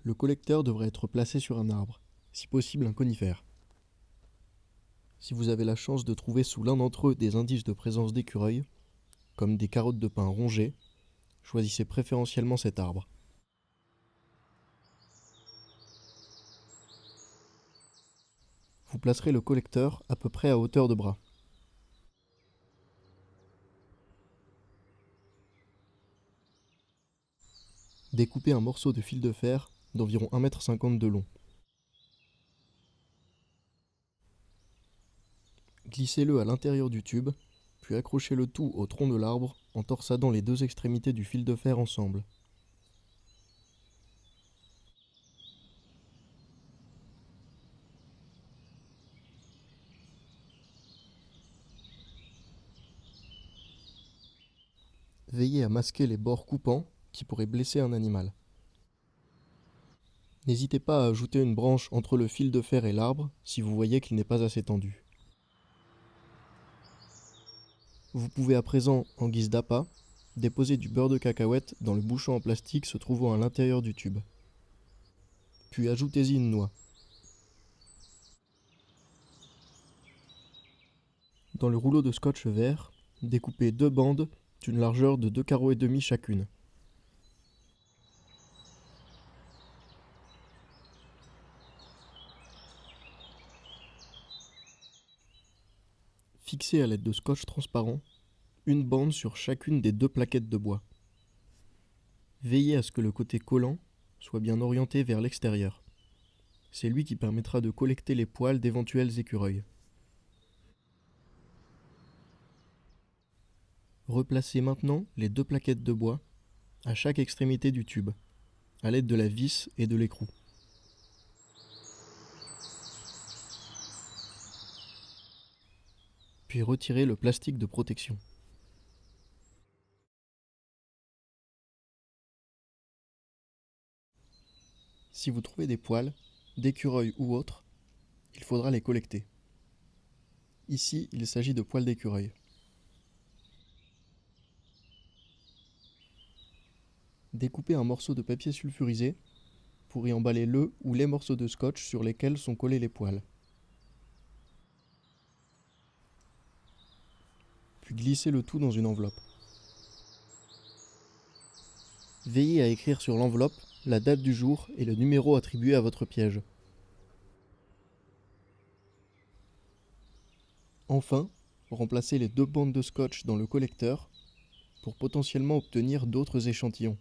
Le collecteur devrait être placé sur un arbre, si possible un conifère. Si vous avez la chance de trouver sous l'un d'entre eux des indices de présence d'écureuils, comme des carottes de pin rongées, choisissez préférentiellement cet arbre. Vous placerez le collecteur à peu près à hauteur de bras. Découpez un morceau de fil de fer d'environ 1,50 m de long. Glissez-le à l'intérieur du tube, puis accrochez le tout au tronc de l'arbre en torsadant les deux extrémités du fil de fer ensemble. Veillez à masquer les bords coupants qui pourraient blesser un animal. N'hésitez pas à ajouter une branche entre le fil de fer et l'arbre si vous voyez qu'il n'est pas assez tendu. Vous pouvez à présent, en guise d'appât, déposer du beurre de cacahuète dans le bouchon en plastique se trouvant à l'intérieur du tube. Puis ajoutez-y une noix. Dans le rouleau de scotch vert, découpez 2 bandes d'une largeur de 2 carreaux et demi chacune. Fixez à l'aide de scotch transparent une bande sur chacune des 2 plaquettes de bois. Veillez à ce que le côté collant soit bien orienté vers l'extérieur. C'est lui qui permettra de collecter les poils d'éventuels écureuils. Replacez maintenant les 2 plaquettes de bois à chaque extrémité du tube, à l'aide de la vis et de l'écrou. Puis retirez le plastique de protection. Si vous trouvez des poils, d'écureuil ou autres, il faudra les collecter. Ici, il s'agit de poils d'écureuil. Découpez un morceau de papier sulfurisé pour y emballer le ou les morceaux de scotch sur lesquels sont collés les poils. Puis glissez le tout dans une enveloppe. Veillez à écrire sur l'enveloppe la date du jour et le numéro attribué à votre piège. Enfin, remplacez les 2 bandes de scotch dans le collecteur pour potentiellement obtenir d'autres échantillons.